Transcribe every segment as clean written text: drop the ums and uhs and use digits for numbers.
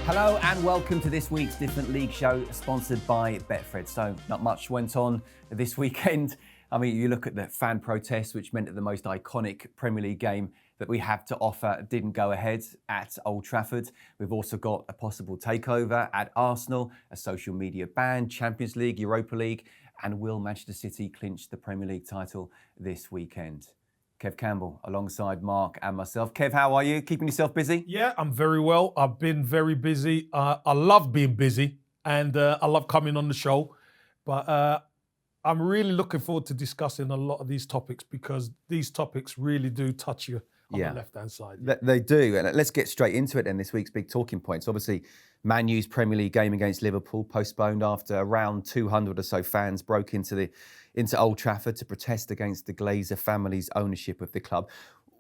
Hello and welcome to this week's Different League show, sponsored by Betfred. So not much went on this weekend. I mean, you look at the fan protests, which meant that the most iconic Premier League game that we have to offer didn't go ahead at Old Trafford. We've also got a possible takeover at Arsenal, a social media ban, Champions League, Europa League, and will Manchester City clinch the Premier League title this weekend? Kev Campbell alongside Mark and myself. Kev, how are you? Keeping yourself busy? Yeah, I'm very well. I've been very busy. I love being busy and I love coming on the show. But I'm really looking forward to discussing a lot of these topics because these topics really do touch you on the left-hand side. They do. And let's get straight into it then, this week's big talking points. Obviously, Man U's Premier League game against Liverpool postponed after around 200 or so fans broke into Old Trafford to protest against the Glazer family's ownership of the club.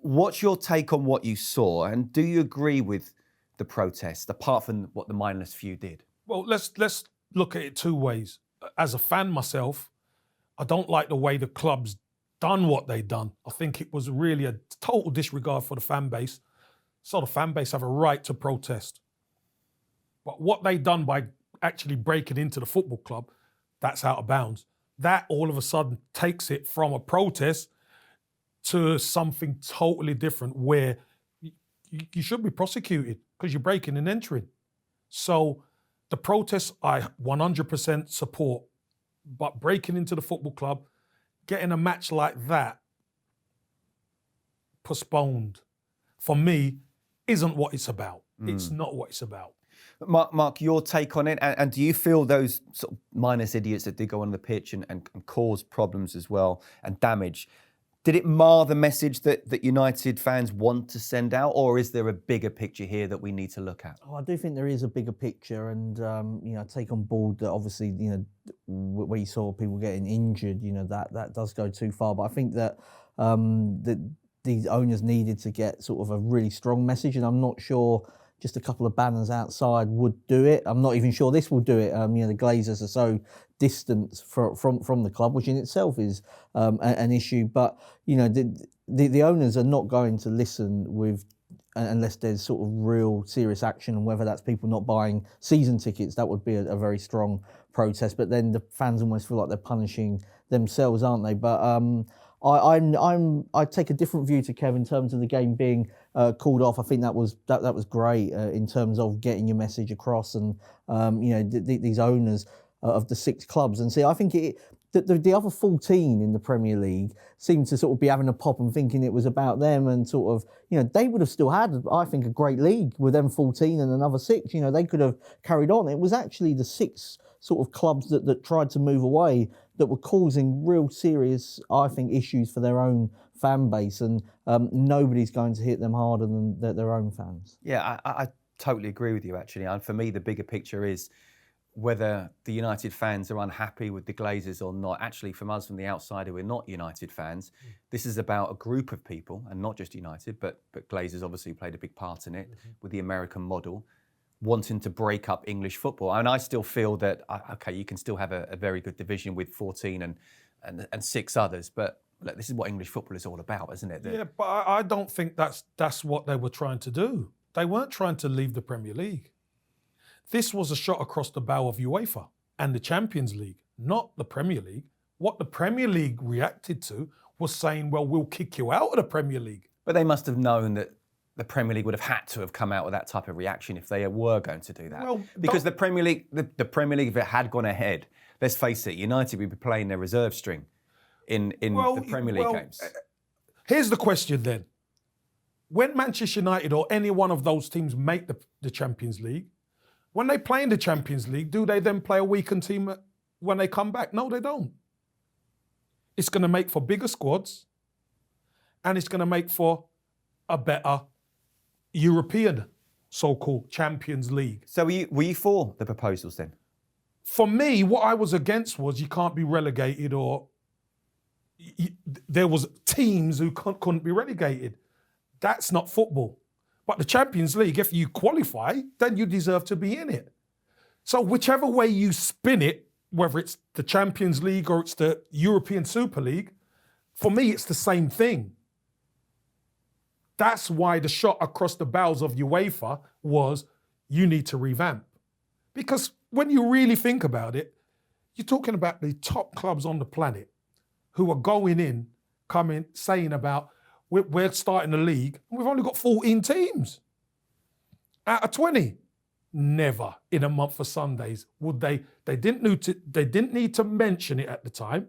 What's your take on what you saw? And do you agree with the protest, apart from what the mindless few did? Well, let's look at it two ways. As a fan myself, I don't like the way the club's done what they done. I think it was really a total disregard for the fan base. So the fan base have a right to protest. But what they done by actually breaking into the football club, that's out of bounds. That all of a sudden takes it from a protest to something totally different where you should be prosecuted because you're breaking and entering. So the protests I 100% support, but breaking into the football club, getting a match like that postponed, for me, isn't what it's about. It's not what it's about. Mark, your take on it, and do you feel those sort of mindless idiots that did go on the pitch and cause problems as well and damage, did it mar the message that United fans want to send out, or is there a bigger picture here that we need to look at? Oh, I do think there is a bigger picture, and take on board that obviously where you saw people getting injured, that does go too far. But I think that these owners needed to get sort of a really strong message, and I'm not sure just a couple of banners outside would do it. I'm not even sure this will do it. The Glazers are so distant from the club, which in itself is an issue. But the owners are not going to listen unless there's sort of real serious action, and whether that's people not buying season tickets, that would be a very strong protest. But then the fans almost feel like they're punishing themselves, aren't they? But I take a different view to Kev in terms of the game being called off. I think that was great in terms of getting your message across, and these owners of the 6 clubs. And see, I think the other 14 in the Premier League seemed to sort of be having a pop and thinking it was about them, and sort of, they would have still had, I think, a great league with them 14 and another 6. They could have carried on. It was actually the 6 sort of clubs that tried to move away that were causing real serious, I think, issues for their own fan base, and nobody's going to hit them harder than their own fans. Yeah, I totally agree with you, actually. And for me, the bigger picture is whether the United fans are unhappy with the Glazers or not. Actually, from us, from the outsider, we're not United fans. This is about a group of people, and not just United, but Glazers obviously played a big part in it with the American model, wanting to break up English football. And I still feel that, okay, you can still have a very good division with 14 and 6 others, but look, this is what English football is all about, isn't it? Yeah, but I don't think that's what they were trying to do. They weren't trying to leave the Premier League. This was a shot across the bow of UEFA and the Champions League, not the Premier League. What the Premier League reacted to was saying, well, we'll kick you out of the Premier League. But they must have known that the Premier League would have had to have come out with that type of reaction if they were going to do that. Well, because the Premier League, if it had gone ahead, let's face it, United would be playing their reserve string in the Premier League games. Here's the question then. When Manchester United or any one of those teams make the Champions League, when they play in the Champions League, do they then play a weakened team when they come back? No, they don't. It's going to make for bigger squads, and it's going to make for a better European so-called Champions League. So were you for the proposals then? For me, what I was against was you can't be relegated, or there was teams who couldn't be relegated. That's not football. But the Champions League, if you qualify, then you deserve to be in it. So whichever way you spin it, whether it's the Champions League or it's the European Super League, for me, it's the same thing. That's why the shot across the bows of UEFA was you need to revamp. Because when you really think about it, you're talking about the top clubs on the planet who are going in, coming, saying about, we're starting the league, and we've only got 14 teams out of 20. Never in a month for Sundays would they didn't need to mention it at the time.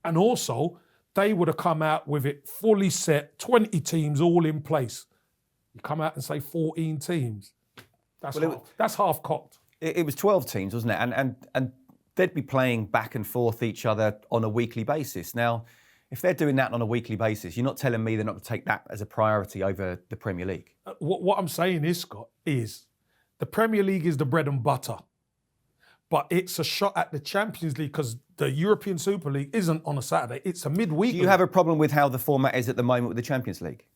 And also, they would have come out with it fully set, 20 teams all in place. You come out and say 14 teams. That's half cocked. It was 12 teams, wasn't it? And they'd be playing back and forth each other on a weekly basis. Now, if they're doing that on a weekly basis, you're not telling me they're not going to take that as a priority over the Premier League. What I'm saying is, Scott, is the Premier League is the bread and butter. But it's a shot at the Champions League because the European Super League isn't on a Saturday. It's a midweek. Do you have a problem with how the format is at the moment with the Champions League?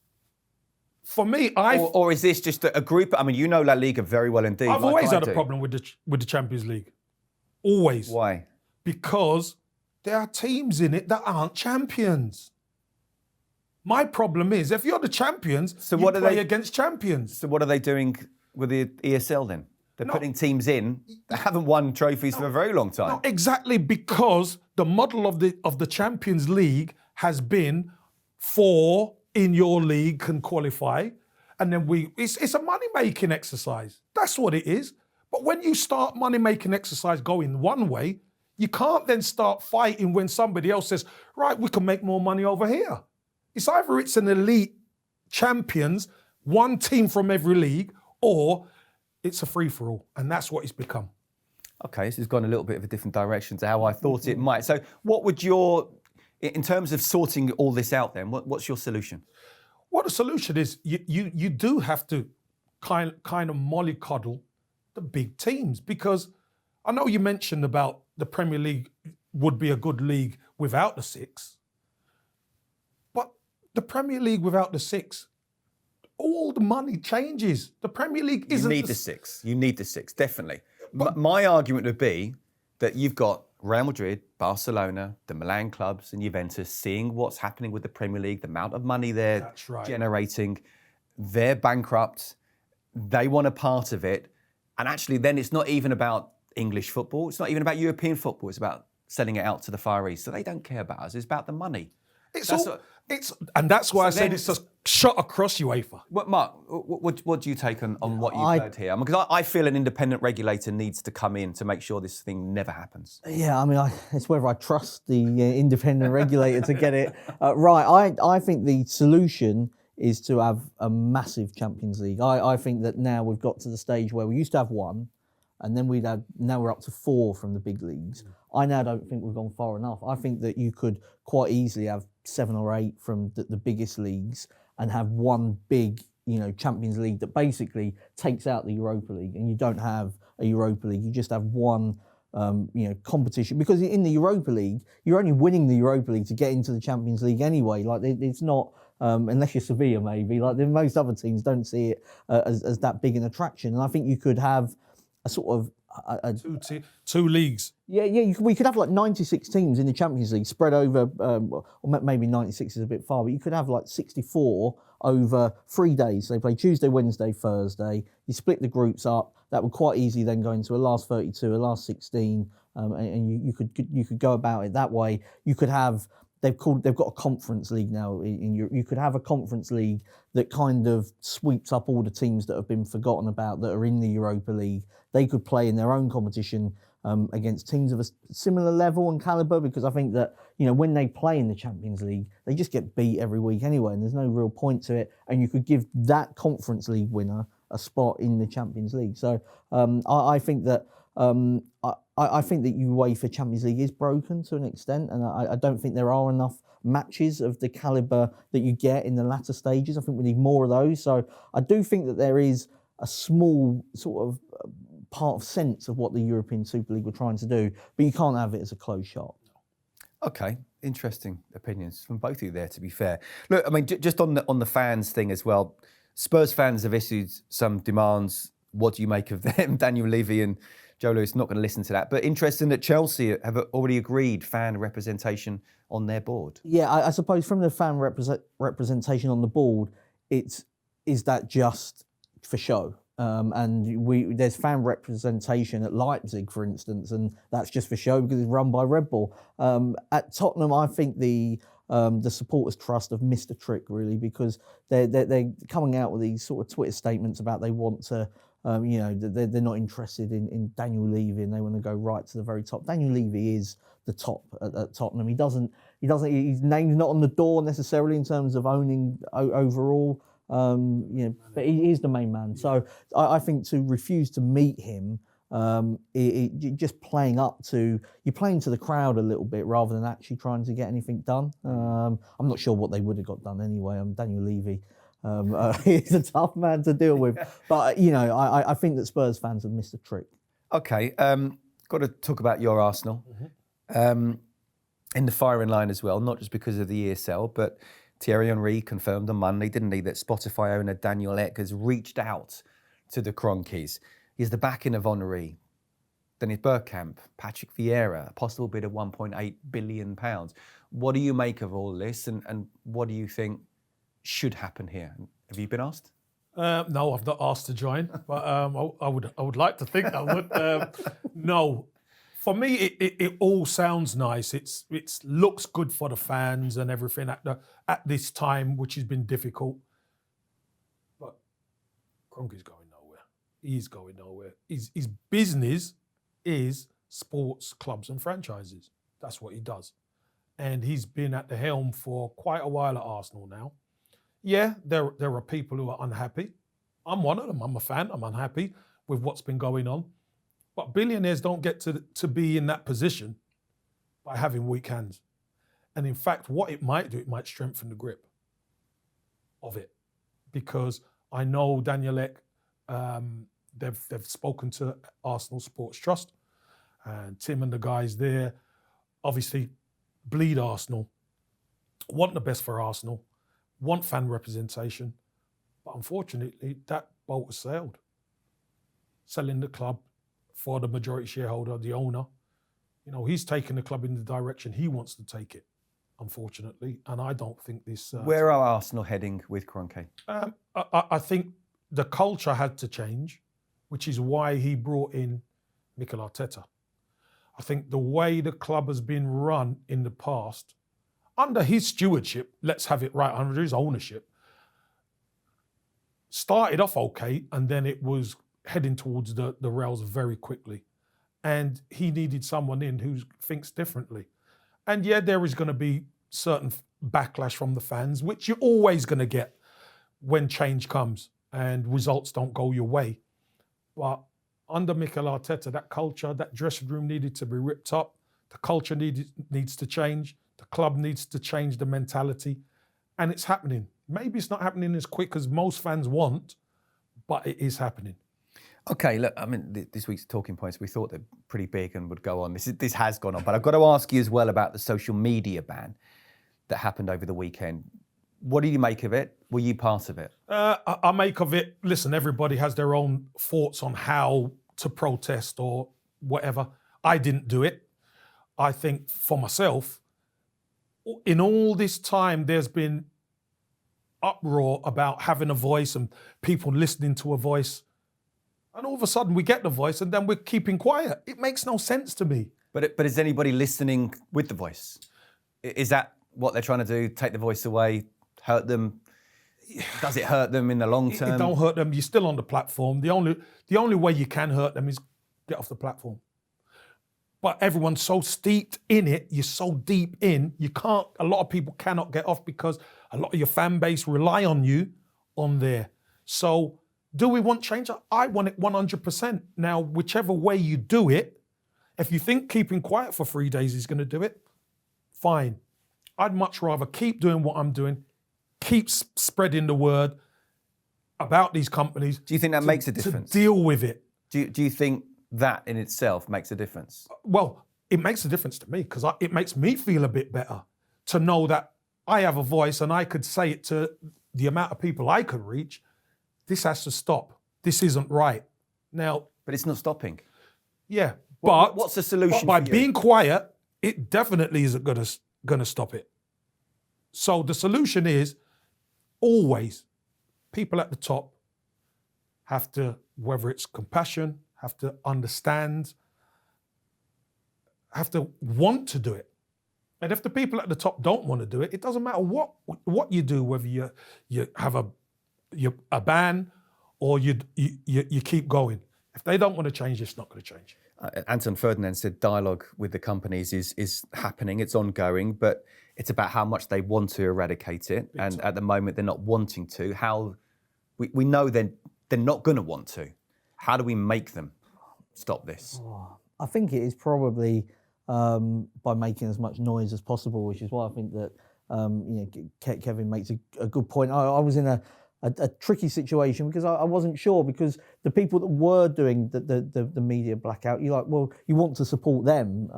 For me, Or is this just a group? I mean, you know La Liga very well indeed. I've always had a problem with the Champions League. Always. Why? Because there are teams in it that aren't champions. My problem is, if you're the champions, So you what are play they- against champions. So what are they doing with the ESL then? They're putting teams in that haven't won trophies for a very long time. No, exactly, because the model of the Champions League has been 4 in your league can qualify, and then it's a money-making exercise. That's what it is. But when you start money-making exercise going one way, you can't then start fighting when somebody else says, right, we can make more money over here. It's either it's an elite champions, one team from every league, or it's a free-for-all, and that's what it's become. Okay, this has gone a little bit of a different direction to how I thought it might. So what would in terms of sorting all this out then, what's your solution? Well, the solution is you do have to kind of mollycoddle the big teams, because I know you mentioned about the Premier League would be a good league without the 6, but the Premier League without the 6, all the money changes. The Premier League isn't... You need the 6. You need the 6, definitely. But my argument would be that you've got Real Madrid, Barcelona, the Milan clubs and Juventus seeing what's happening with the Premier League, the amount of money they're generating. They're bankrupt. They want a part of it. And actually then it's not even about English football. It's not even about European football. It's about selling it out to the Far East. So they don't care about us. It's about the money. And that's why I said it's a shot across UEFA. Mark, what do you take on what you've heard here? Because I feel an independent regulator needs to come in to make sure this thing never happens. Yeah, I mean, it's whether I trust the independent regulator to get it right. I think the solution is to have a massive Champions League. I think that now we've got to the stage where we used to have 1, and then now we're up to 4 from the big leagues. I now don't think we've gone far enough. I think that you could quite easily have 7 or 8 from the biggest leagues and have one big, Champions League that basically takes out the Europa League, and you don't have a Europa League. You just have one, competition, because in the Europa League, you're only winning the Europa League to get into the Champions League anyway. Like it's not, unless you're Sevilla maybe, like most other teams don't see it as that big an attraction. And I think you could have a sort of two leagues. Yeah. We could have like 96 teams in the Champions League spread over, or maybe 96 is a bit far, but you could have like 64 over 3 days. They play Tuesday, Wednesday, Thursday. You split the groups up. That would quite easily then go into a last 32, a last 16, and you could go about it that way. You could have. They've got a conference league now in Europe. You could have a conference league that kind of sweeps up all the teams that have been forgotten about that are in the Europa League. They could play in their own competition against teams of a similar level and calibre, because I think that, when they play in the Champions League, they just get beat every week anyway, and there's no real point to it. And you could give that conference league winner a spot in the Champions League. So I think that I think that UEFA Champions League is broken to an extent, and I don't think there are enough matches of the calibre that you get in the latter stages. I think we need more of those. So I do think that there is a small sort of part of sense of what the European Super League were trying to do, but you can't have it as a closed shop. Okay, interesting opinions from both of you there, to be fair. Look, I mean, just on the fans thing as well, Spurs fans have issued some demands. What do you make of them? Daniel Levy and Joe Lewis, not going to listen to that. But interesting that Chelsea have already agreed fan representation on their board. Yeah, I suppose from the fan representation on the board, is that just for show? And there's fan representation at Leipzig, for instance, and that's just for show because it's run by Red Bull. At Tottenham, I think the supporters' trust have missed a trick, really, because they're coming out with these sort of Twitter statements about they want to, they're not interested in Daniel Levy and they want to go right to the very top. Daniel Levy is the top at Tottenham. His name's not on the door necessarily in terms of owning overall. But he is the main man. So I think to refuse to meet him, you're just playing to the crowd a little bit rather than actually trying to get anything done. I'm not sure what they would have got done anyway. Daniel Levy, he's a tough man to deal with. But I think that Spurs fans have missed a trick. Okay, got to talk about your Arsenal. In the firing line as well, not just because of the ESL, but Thierry Henry confirmed on Monday, didn't he, that Spotify owner Daniel Ek has reached out to the Kroenkes. He's the backing of Henry, Dennis Bergkamp, Patrick Vieira, a possible bid of £1.8 billion. What do you make of all this, and what do you think should happen here? Have you been asked? No, I've not asked to join, but I would like to think I would. No. For me, it all sounds nice. It looks good for the fans and everything at this time, which has been difficult. But Kroenke's going nowhere. He's going nowhere. His business is sports, clubs and franchises. That's what he does. And he's been at the helm for quite a while at Arsenal now. Yeah, there are people who are unhappy. I'm one of them. I'm a fan. I'm unhappy with what's been going on. But billionaires don't get to be in that position by having weak hands. And in fact, what it might do, it might strengthen the grip of it. Because I know Daniel Ek, they've spoken to Arsenal Sports Trust, and Tim and the guys there obviously bleed Arsenal, want the best for Arsenal, want fan representation. But unfortunately, that boat has sailed. Selling the club for the majority shareholder, the owner, he's taken the club in the direction he wants to take it, unfortunately. And I don't think this... Where are Arsenal heading with Kroenke? I think the culture had to change, which is why he brought in Mikel Arteta. I think the way the club has been run in the past, under his stewardship, let's have it right, under his ownership, started off okay, and then it was heading towards the rails very quickly. And he needed someone in who thinks differently. And yeah, there is going to be certain backlash from the fans, which you're always going to get when change comes and results don't go your way. But under Mikel Arteta, that culture, that dressing room needed to be ripped up. The culture needs to change. The club needs to change the mentality. And it's happening. Maybe it's not happening as quick as most fans want, but it is happening. Okay, look, this week's talking points, we thought they're pretty big and would go on. This has gone on, but I've got to ask you as well about the social media ban that happened over the weekend. What do you make of it? Were you part of it? I make of it, listen, everybody has their own thoughts on how to protest or whatever. I didn't do it. I think for myself, in all this time, there's been uproar about having a voice and people listening to a voice. And all of a sudden we get the voice and then we're keeping quiet. It makes no sense to me. But is anybody listening with the voice? Is that what they're trying to do? Take the voice away, hurt them? Does it hurt them in the long term? It don't hurt them. You're still on the platform. The only way you can hurt them is get off the platform. But everyone's so steeped in it, you're so deep in, a lot of people cannot get off because a lot of your fan base rely on you on there. So do we want change? I want it 100%. Now, whichever way you do it, if you think keeping quiet for 3 days is going to do it, fine. I'd much rather keep doing what I'm doing, keep spreading the word about these companies. Do you think that makes a difference? To deal with it. Do you think that in itself makes a difference? Well, it makes a difference to me because it makes me feel a bit better to know that I have a voice and I could say it to the amount of people I could reach. This has to stop. This isn't right. Now, but it's not stopping. Yeah, but what's the solution? By being quiet, it definitely isn't going to stop it. So the solution is always people at the top have to, whether it's compassion, have to understand, have to want to do it. And if the people at the top don't want to do it, it doesn't matter what you do, whether you have a ban or you keep going. If they don't want to change, it's not going to change. Anton Ferdinand said dialogue with the companies is happening, it's ongoing, but it's about how much they want to eradicate it. And at the moment, they're not wanting to. How we know they're not going to want to. How do we make them stop this? I think it is probably by making as much noise as possible, which is why I think that Kevin makes a good point. I was in a tricky situation because I wasn't sure, because the people that were doing the media blackout, you're like, well, you want to support them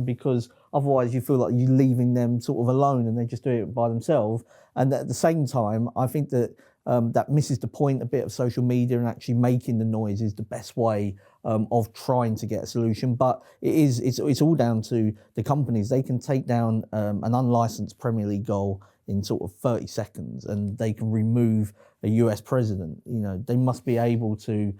because otherwise you feel like you're leaving them sort of alone and they're just doing it by themselves. And at the same time, I think that that misses the point a bit of social media, and actually making the noise is the best way of trying to get a solution. But it's all down to the companies. They can take down an unlicensed Premier League goal in sort of 30 seconds, and they can remove a US president. They must be able to,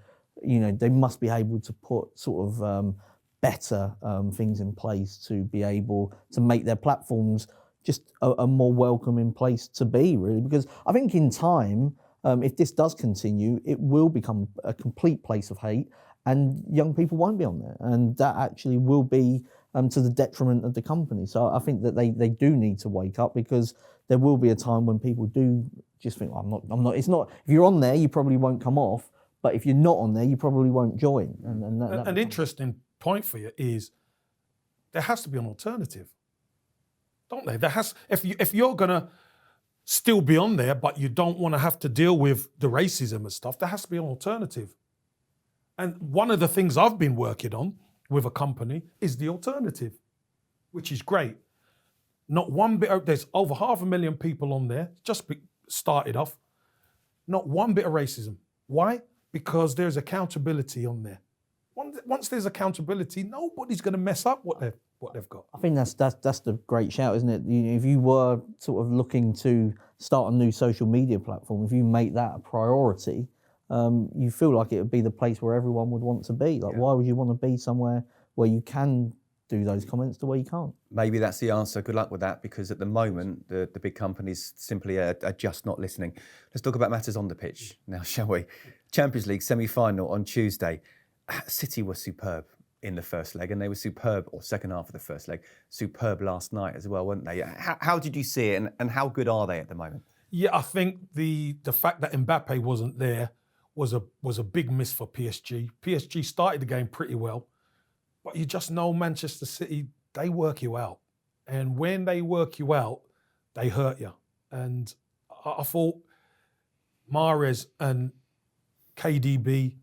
put sort of better things in place to be able to make their platforms just a more welcoming place to be, really. Because I think in time, if this does continue, it will become a complete place of hate, and young people won't be on there, and that actually will be to the detriment of the company. So I think that they do need to wake up, because there will be a time when people do just think, well, I'm not. It's not. If you're on there, you probably won't come off. But if you're not on there, you probably won't join. And an interesting point for you is there has to be an alternative, don't there? If you're gonna still be on there, but you don't want to have to deal with the racism and stuff, there has to be an alternative. And one of the things I've been working on with a company is the alternative, which is great. Not one bit there's over 500,000 people on there, just started off. Not one bit of racism. Why? Because there's accountability on there. Once there's accountability, nobody's going to mess up what they've got. I think that's the great shout, isn't it? If you were sort of looking to start a new social media platform, if you make that a priority, you feel like it would be the place where everyone would want to be. Why would you want to be somewhere where you can do those comments the way you can't? Maybe that's the answer. Good luck with that, because at the moment, the big companies simply are just not listening. Let's talk about matters on the pitch now, shall we? Champions League semi-final on Tuesday. City were superb in the first leg, and they were superb, or second half of the first leg, superb last night as well, weren't they? How did you see it, and how good are they at the moment? Yeah, I think the fact that Mbappe wasn't there was a big miss for PSG. PSG started the game pretty well, but you just know Manchester City, they work you out. And when they work you out, they hurt you. And I thought Mahrez and KDB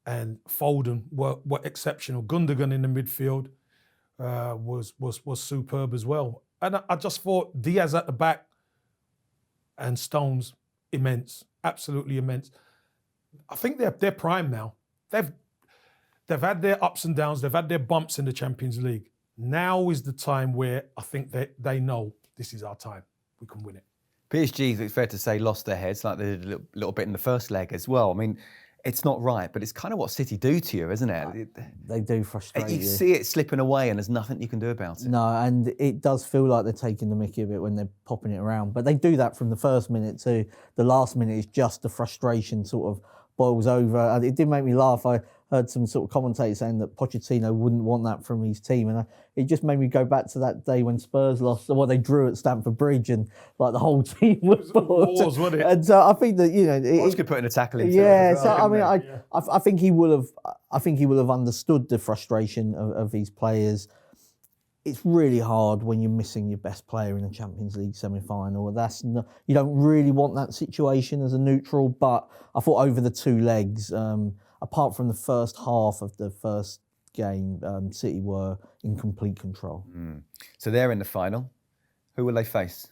and Foden were exceptional. Gundogan in the midfield was superb as well. And I just thought Diaz at the back and Stones, immense, absolutely immense. I think they're prime now. They've had their ups and downs. They've had their bumps in the Champions League. Now is the time where I think they know this is our time. We can win it. PSG, it's fair to say, lost their heads like they did a little bit in the first leg as well. I mean, it's not right, but it's kind of what City do to you, isn't it? They do frustrate you. You see it slipping away, and there's nothing you can do about it. No, and it does feel like they're taking the mickey a bit when they're popping it around. But they do that from the first minute to the last minute. Is just the frustration sort of boils over. And it did make me laugh. I heard some sort of commentators saying that Pochettino wouldn't want that from his team, and it just made me go back to that day when Spurs lost, well, they drew at Stamford Bridge, and like the whole team was bored. Wasn't it? And so I think that Watch could put in a tackle into yeah. it as well, So I mean, they? I think he will have. I think he will have understood the frustration of these players. It's really hard when you're missing your best player in a Champions League semi-final. You don't really want that situation as a neutral. But I thought over the two legs, apart from the first half of the first game, City were in complete control. So they're in the final. Who will they face?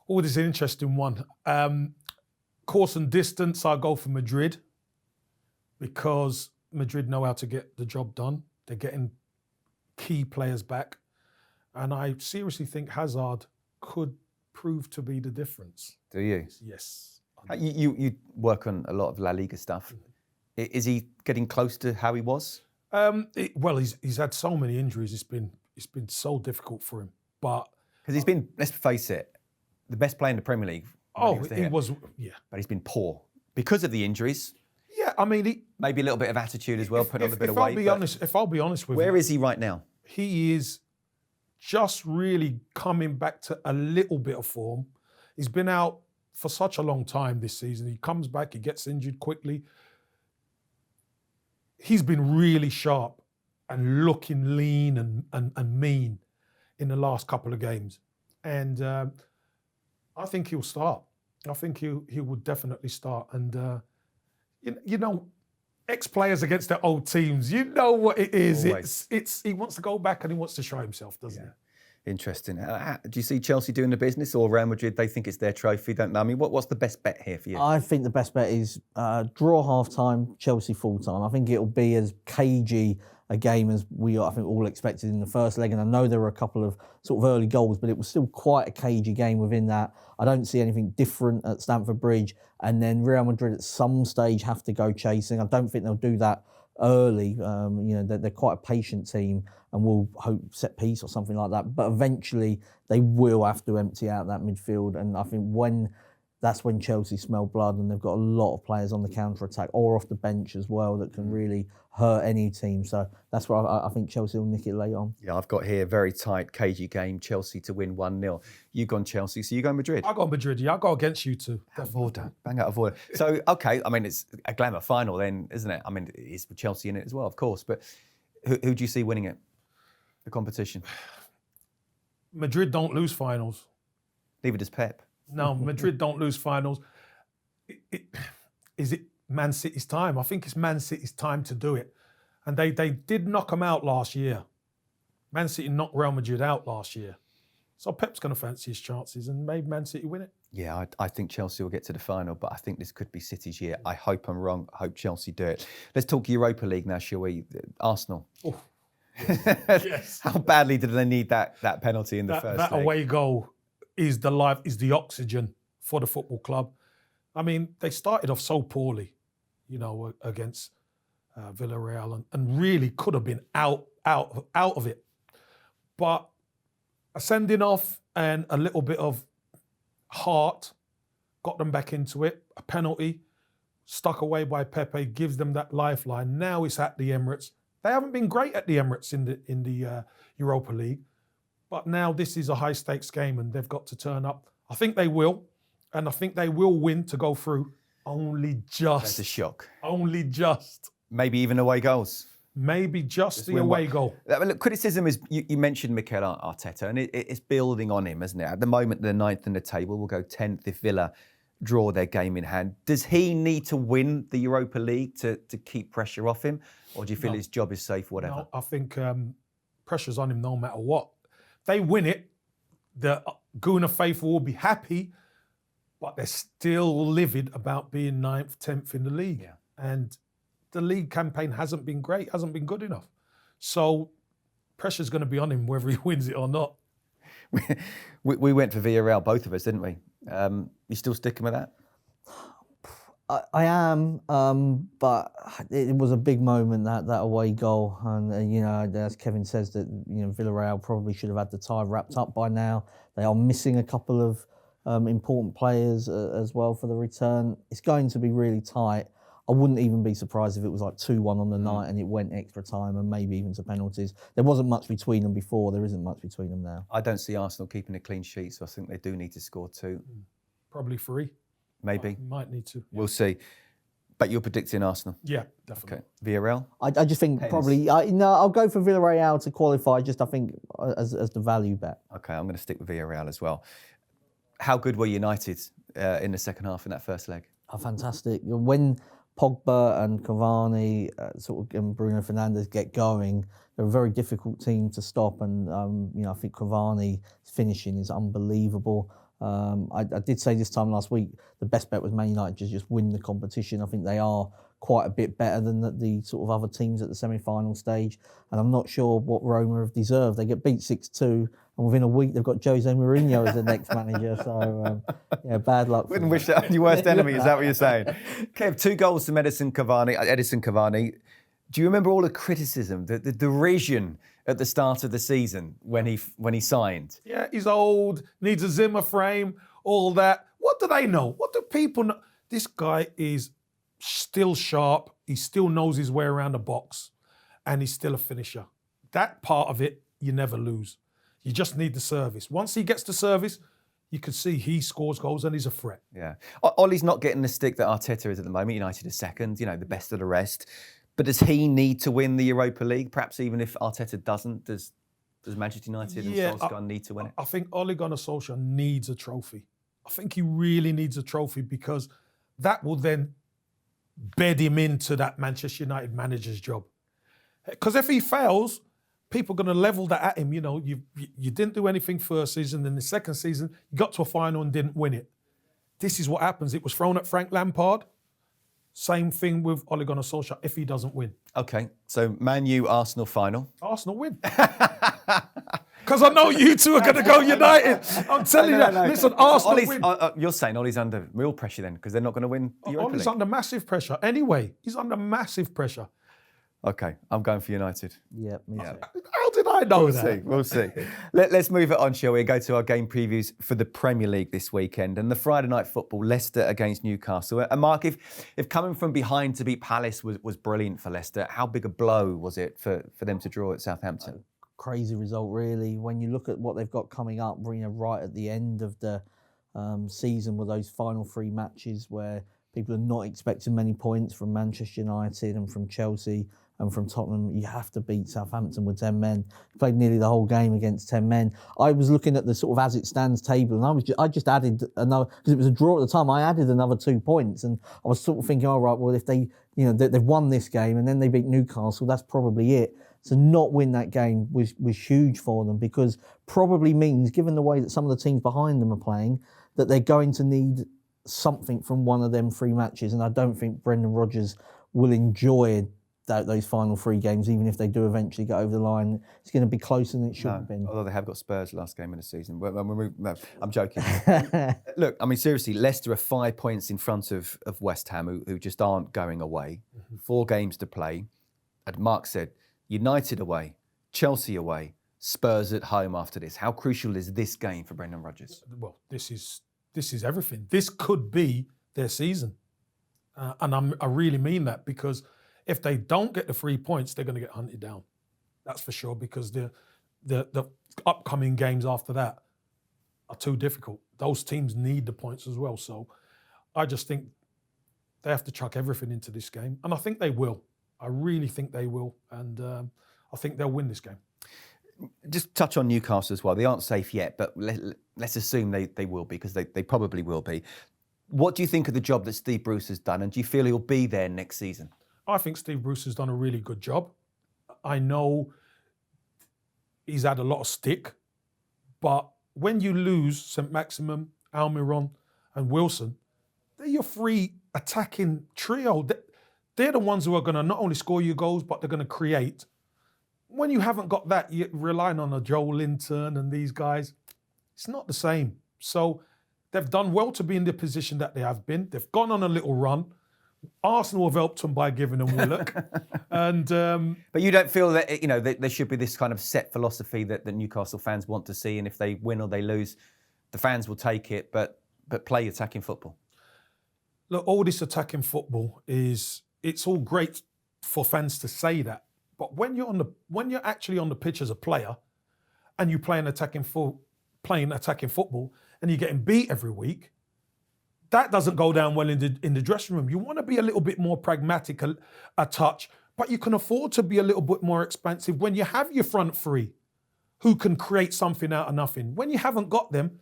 Oh, this is an interesting one. Course and distance, I'll go for Madrid, because Madrid know how to get the job done. They're getting key players back. And I seriously think Hazard could prove to be the difference. Do you? Yes. You work on a lot of La Liga stuff. Is he getting close to how he was? Well, he's had so many injuries. It's been so difficult for him. But because he's been, let's face it, the best player in the Premier League. He was, yeah. But he's been poor because of the injuries. Yeah, I mean, maybe a little bit of attitude as well, putting on a bit of weight. If I'll be honest with you, where is he right now? He is just really coming back to a little bit of form. He's been out for such a long time this season. He comes back, he gets injured quickly. He's been really sharp and looking lean and mean in the last couple of games. And I think he'll start. I think he would definitely start. And, you know, ex-players against their old teams, you know what it is. It's he wants to go back and he wants to show himself, doesn't he? Interesting. Do you see Chelsea doing the business, or Real Madrid, they think it's their trophy? Don't know. I mean, what's the best bet here for you? I think the best bet is draw half-time, Chelsea full-time. I think it'll be as cagey a game as we, I think, all expected in the first leg. And I know there were a couple of sort of early goals, but it was still quite a cagey game within that. I don't see anything different at Stamford Bridge. And then Real Madrid at some stage have to go chasing. I don't think they'll do that early. You know, they're quite a patient team and will hope set piece or something like that. But eventually they will have to empty out that midfield. And I think that's when Chelsea smell blood, and they've got a lot of players on the counter-attack or off the bench as well that can really hurt any team. So that's where I think Chelsea will nick it late on. Yeah, I've got here very tight, cagey game, Chelsea to win 1-0. You've gone Chelsea, so you go Madrid? I got Madrid, yeah. I go against you two. Out of order. Bang out of order. So, okay, I mean, it's a glamour final then, isn't it? I mean, it's with Chelsea in it as well, of course. But who do you see winning it, the competition? Madrid don't lose finals. Neither does Pep. No, Madrid don't lose finals. Is it Man City's time? I think it's Man City's time to do it. And they did knock them out last year. Man City knocked Real Madrid out last year. So Pep's going to fancy his chances and maybe Man City win it. Yeah, I think Chelsea will get to the final, but I think this could be City's year. I hope I'm wrong. I hope Chelsea do it. Let's talk Europa League now, shall we? Arsenal. Oh, yes. How badly did they need that penalty in the first leg? That away goal is the oxygen for the football club. I mean, they started off so poorly, you know, against Villarreal and really could have been out of it. But a sending off and a little bit of heart got them back into it. A penalty stuck away by Pepe gives them that lifeline. Now it's at the Emirates. They haven't been great at the Emirates in the Europa League. But now this is a high-stakes game and they've got to turn up. I think they will. And I think they will win to go through. Only just. That's a shock. Only just. Maybe even away goals. Maybe just the away goal. Look, criticism is, you mentioned Mikel Arteta, and it's building on him, isn't it? At the moment, they're 9th in the table. We'll go 10th if Villa draw their game in hand. Does he need to win the Europa League to keep pressure off him? Or do you feel his job is safe, whatever? No, I think pressure's on him no matter what. They win it, the Guna faithful will be happy, but they're still livid about being 9th, 10th in the league. Yeah. And the league campaign hasn't been great, hasn't been good enough. So pressure's going to be on him whether he wins it or not. We went for Villarreal, both of us, didn't we? You still sticking with that? I am, but it was a big moment, that away goal, and you know, as Kevin says, that Villarreal probably should have had the tie wrapped up by now. They are missing a couple of important players as well for the return. It's going to be really tight. I wouldn't even be surprised if it was like 2-1 on the night and it went extra time and maybe even to penalties. There wasn't much between them before. There isn't much between them now. I don't see Arsenal keeping a clean sheet, so I think they do need to score 2. Probably 3. Maybe. Might need to. Yeah. We'll see. But you're predicting Arsenal? Yeah, definitely. Okay. Villarreal? I just think probably, I'll go for Villarreal to qualify, just I think as the value bet. Okay, I'm going to stick with Villarreal as well. How good were United in the second half in that first leg? Oh, fantastic. When Pogba and Cavani and Bruno Fernandes get going, they're a very difficult team to stop. And I think Cavani's finishing is unbelievable. I did say this time last week, the best bet was Man United to just win the competition. I think they are quite a bit better than the sort of other teams at the semi-final stage. And I'm not sure what Roma have deserved. They get beat 6-2, and within a week they've got Jose Mourinho as the next manager. So, bad luck. Wouldn't wish that on your worst enemy, is that what you're saying? Kev, 2 goals from Edison Cavani. Do you remember all the criticism, the derision at the start of the season when he signed? Yeah, he's old, needs a Zimmer frame, all that. What do they know? What do people know? This guy is still sharp. He still knows his way around the box, and he's still a finisher. That part of it, you never lose. You just need the service. Once he gets the service, you can see he scores goals and he's a threat. Yeah. Ollie's not getting the stick that Arteta is at the moment. United is second, the best of the rest. But does he need to win the Europa League? Perhaps even if Arteta doesn't, does Manchester United and Solskjaer need to win it? I think Ole Gunnar Solskjaer needs a trophy. I think he really needs a trophy, because that will then bed him into that Manchester United manager's job. Because if he fails, people are going to level that at him. You didn't do anything first season, then the second season, you got to a final and didn't win it. This is what happens. It was thrown at Frank Lampard. Same thing with Ole Gunnar Solskjaer if he doesn't win. Okay, so Man U, Arsenal final. Arsenal win. Because I know you two are going to go United. I'm telling you that. Listen, Arsenal win. You're saying Ollie's under real pressure then, because they're not going to win the Europa League? Ollie's under massive pressure. Anyway, he's under massive pressure. Okay, I'm going for United. Yeah, me too. How did I know that? We'll see. Let's move it on, shall we? Go to our game previews for the Premier League this weekend. And the Friday night football, Leicester against Newcastle. And Mark, if coming from behind to beat Palace was brilliant for Leicester, how big a blow was it for them to draw at Southampton? Crazy result, really. When you look at what they've got coming up, right at the end of the season, with those final 3 matches where people are not expecting many points from Manchester United and from Chelsea and from Tottenham, you have to beat Southampton with 10 men. Played nearly the whole game against 10 men. I was looking at the sort of as it stands table, and I just added another, because it was a draw at the time. I added another 2 points, and I was sort of thinking, all right, well, if they, they've won this game and then they beat Newcastle, that's probably it. To not win that game was huge for them, because probably means, given the way that some of the teams behind them are playing, that they're going to need something from one of them 3 matches. And I don't think Brendan Rodgers will enjoy those final 3 games, even if they do eventually get over the line. It's going to be closer than it should have been. Although they have got Spurs last game of the season. No, I'm joking. Look, I mean, seriously, Leicester are 5 points in front of West Ham, who just aren't going away. 4 games to play. And Mark said, United away, Chelsea away, Spurs at home after this. How crucial is this game for Brendan Rodgers? Well, this is everything. This could be their season. And I really mean that, because if they don't get the 3 points, they're going to get hunted down. That's for sure, because the upcoming games after that are too difficult. Those teams need the points as well. So I just think they have to chuck everything into this game. And I think they will. I really think they will. And I think they'll win this game. Just touch on Newcastle as well. They aren't safe yet, but let's assume they will be, because they probably will be. What do you think of the job that Steve Bruce has done? And do you feel he'll be there next season? I think Steve Bruce has done a really good job. I know he's had a lot of stick, but when you lose St. Maximin, Almiron and Wilson, they're your 3 attacking trio. They're the ones who are going to not only score you goals, but they're going to create. When you haven't got that, you're relying on a Joe Linton and these guys. It's not the same. So they've done well to be in the position that they have been. They've gone on a little run. Arsenal have helped them by giving them Willock. But you don't feel that there should be this kind of set philosophy that Newcastle fans want to see, and if they win or they lose, the fans will take it, but play attacking football? Look, all this attacking football it's all great for fans to say that, but when you're actually on the pitch as a player, and you play attacking football, and you're getting beat every week, that doesn't go down well in the dressing room. You want to be a little bit more pragmatic, a touch, but you can afford to be a little bit more expansive when you have your front 3 who can create something out of nothing. When you haven't got them,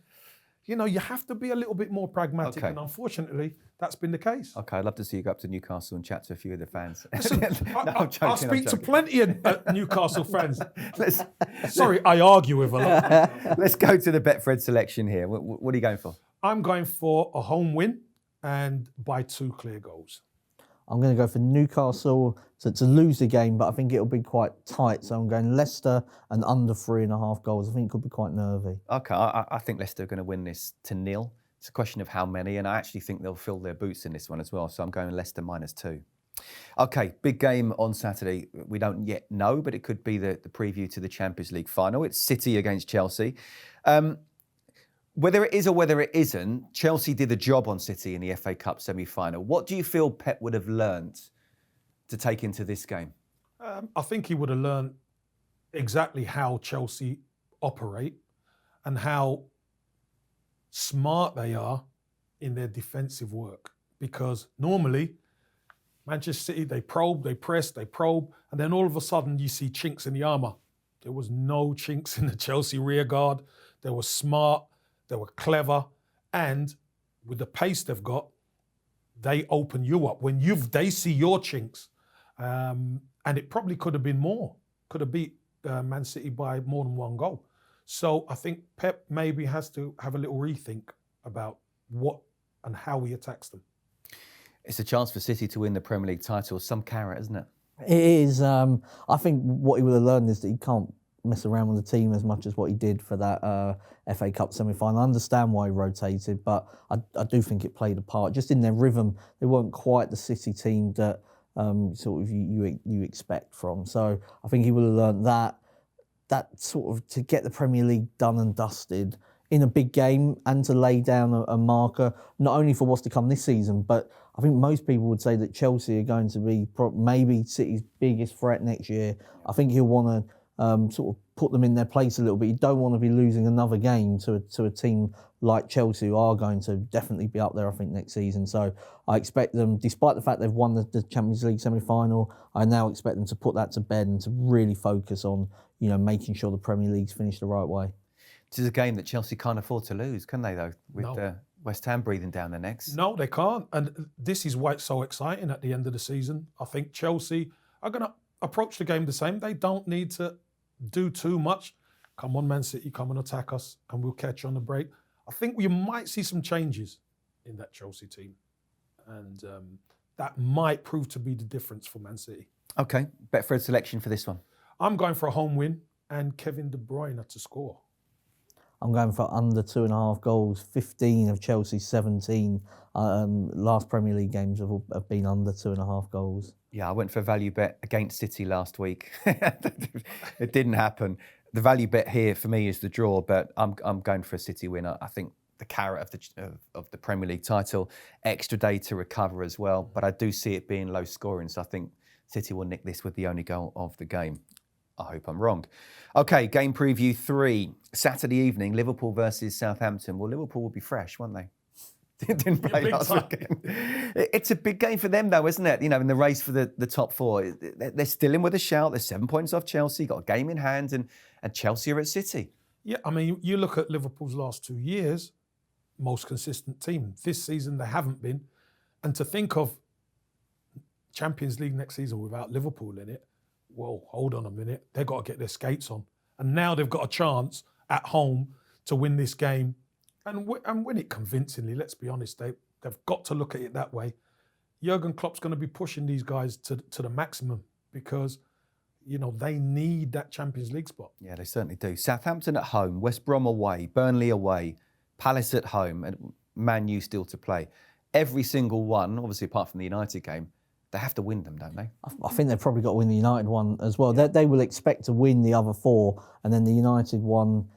you have to be a little bit more pragmatic, Okay. and unfortunately, that's been the case. Okay, I'd love to see you go up to Newcastle and chat to a few of the fans. Listen, I'm joking, I speak I'm to joking. plenty of Newcastle fans. Let's, Sorry, I argue with a lot. let's go to the Betfred selection here. What are you going for? I'm going for a home win and by 2 clear goals. I'm going to go for Newcastle to lose the game, but I think it'll be quite tight. So I'm going Leicester and under 3.5 goals. I think it could be quite nervy. Okay, I think Leicester are going to win this to 0. It's a question of how many, and I actually think they'll fill their boots in this one as well. So I'm going Leicester -2. Okay, big game on Saturday. We don't yet know, but it could be the preview to the Champions League final. It's City against Chelsea. Whether it is or whether it isn't, Chelsea did the job on City in the FA Cup semi-final. What do you feel Pep would have learned to take into this game? I think he would have learned exactly how Chelsea operate and how smart they are in their defensive work. Because normally, Manchester City, they probe, they press, they probe, and then all of a sudden you see chinks in the armour. There was no chinks in the Chelsea rear guard. They were smart, they were clever, and with the pace they've got, they open you up. When they see your chinks, and it probably could have been more, could have beat Man City by more than 1 goal. So I think Pep maybe has to have a little rethink about what and how he attacks them. It's a chance for City to win the Premier League title. Some carrot, isn't it? It is. I think what he would have learned is that he can't mess around with the team as much as what he did for that FA Cup semi-final. I understand why he rotated, but I do think it played a part. Just in their rhythm, they weren't quite the City team that sort of you expect from. So I think he would have learned that sort of to get the Premier League done and dusted in a big game and to lay down a marker, not only for what's to come this season, but I think most people would say that Chelsea are going to be maybe City's biggest threat next year. I think he'll want to sort of put them in their place a little bit. You don't want to be losing another game to a team like Chelsea, who are going to definitely be up there, I think, next season. So I expect them, despite the fact they've won the Champions League semi-final, I now expect them to put that to bed and to really focus on, making sure the Premier League's finished the right way. This is a game that Chelsea can't afford to lose, can they, though? With No. West Ham breathing down their necks. No, they can't. And this is why it's so exciting at the end of the season. I think Chelsea are going to approach the game the same. They don't need to do too much. Come on, Man City, come and attack us, and we'll catch on the break. I think we might see some changes in that Chelsea team. And that might prove to be the difference for Man City. Okay, Betfred selection for this one. I'm going for a home win and Kevin De Bruyne to score. I'm going for under 2.5 goals. 15 of Chelsea's 17 last Premier League games have been under 2.5 goals. Yeah, I went for a value bet against City last week. It didn't happen. The value bet here for me is the draw, but I'm going for a City winner. I think the carrot of the Premier League title, extra day to recover as well, but I do see it being low scoring, so I think City will nick this with the only goal of the game. I hope I'm wrong. Okay, game preview 3, Saturday evening, Liverpool versus Southampton. Well, Liverpool will be fresh, won't they? Didn't play last weekend. It's a big game for them, though, isn't it? In the race for the top 4. They're still in with a shout. They're 7 points off Chelsea, got a game in hand, and Chelsea are at City. Yeah, I mean, you look at Liverpool's last 2 years, most consistent team. This season, they haven't been. And to think of Champions League next season without Liverpool in it, well, hold on a minute. They've got to get their skates on. And now they've got a chance at home to win this game and win it convincingly. Let's be honest, they've got to look at it that way. Jurgen Klopp's going to be pushing these guys to the maximum because, they need that Champions League spot. Yeah, they certainly do. Southampton at home, West Brom away, Burnley away, Palace at home, and Man U still to play. Every single one, obviously apart from the United game, they have to win them, don't they? I think they've probably got to win the United one as well. Yeah. They will expect to win the other 4, and then the United one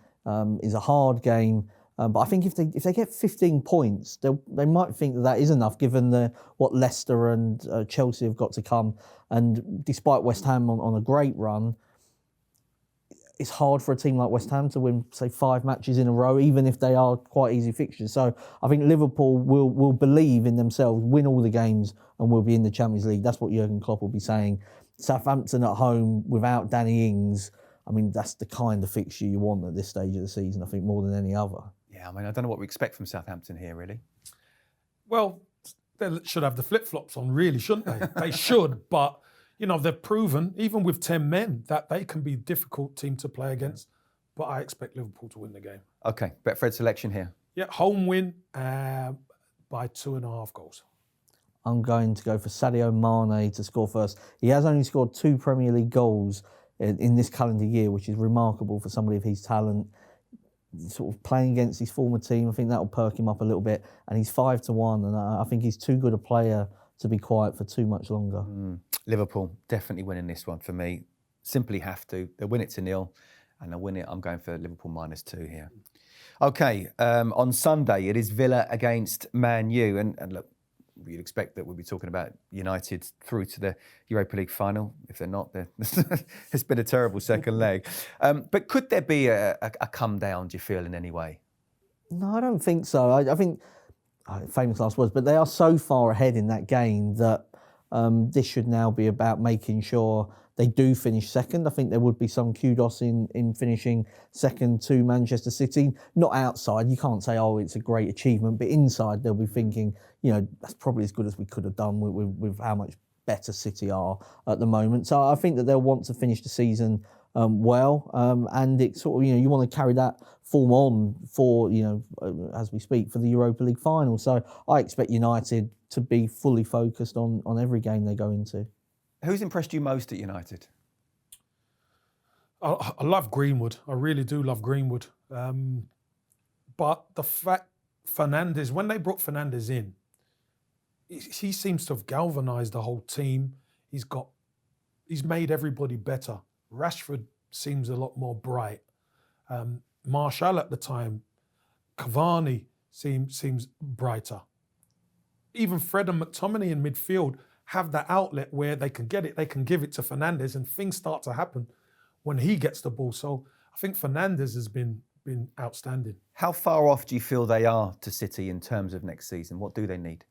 is a hard game. But I think if they get 15 points, they might think that is enough, given what Leicester and Chelsea have got to come. And despite West Ham on a great run, it's hard for a team like West Ham to win, say, 5 matches in a row, even if they are quite easy fixtures. So I think Liverpool will believe in themselves, win all the games, and will be in the Champions League. That's what Jurgen Klopp will be saying. Southampton at home without Danny Ings, I mean, that's the kind of fixture you want at this stage of the season, I think, more than any other. Yeah, I mean, I don't know what we expect from Southampton here, really. Well, they should have the flip-flops on, really, shouldn't they? They should, but, they've proven, even with 10 men, that they can be a difficult team to play against. But I expect Liverpool to win the game. Okay, Betfred selection here. Yeah, home win by 2.5 goals. I'm going to go for Sadio Mane to score first. He has only scored 2 Premier League goals in this calendar year, which is remarkable for somebody of his talent. Sort of playing against his former team, I think that'll perk him up a little bit. And he's 5-1, and I think he's too good a player to be quiet for too much longer. Liverpool definitely winning this one for me. Simply have to. They'll win it to 0, and they'll win it. I'm going for Liverpool -2 here. Okay, on Sunday it is Villa against Man U, and look, you'd expect that we'll be talking about United through to the Europa League final. If they're not, it's been a terrible second leg. But could there be a come down, do you feel, in any way? No, I don't think so. I think, famous last words, but they are so far ahead in that game that this should now be about making sure they do finish second. I think there would be some kudos in finishing second to Manchester City. Not outside, you can't say, oh, it's a great achievement, but inside they'll be thinking, that's probably as good as we could have done with how much better City are at the moment. So I think that they'll want to finish the season well, and it's sort of, you want to carry that form on for, as we speak, for the Europa League final. So I expect United to be fully focused on every game they go into. Who's impressed you most at United? I love Greenwood. I really do love Greenwood. But the fact Fernandes, when they brought Fernandes in, he seems to have galvanised the whole team. He's made everybody better. Rashford seems a lot more bright. Martial at the time, Cavani seems brighter. Even Fred and McTominay in midfield have that outlet where they can get it, they can give it to Fernandes, and things start to happen when he gets the ball. So I think Fernandes has been outstanding. How far off do you feel they are to City in terms of next season? What do they need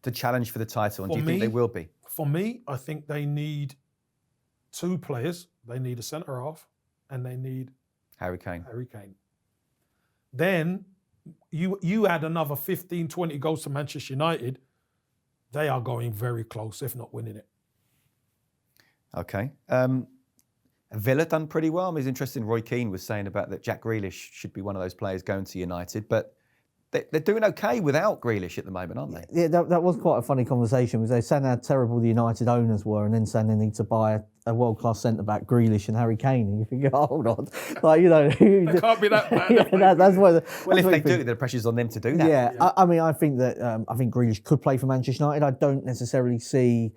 to challenge for the title, and do you think they will be? For me, I think they need 2 players. They need a centre-half and they need Harry Kane. Then you add another 15, 20 goals to Manchester United, they are going very close, if not winning it. Okay. Villa done pretty well. I mean, it's interesting, Roy Keane was saying about that Jack Grealish should be one of those players going to United, but they're doing okay without Grealish at the moment, aren't they? Yeah, that was quite a funny conversation, because they saying how terrible the United owners were, and then saying they need to buy a world-class centre-back, Grealish and Harry Kane. And you think, oh, hold on. It can't be that bad. That's why. Well, if they do, the pressure's on them to do that. Yeah. I think that Grealish could play for Manchester United. I don't necessarily see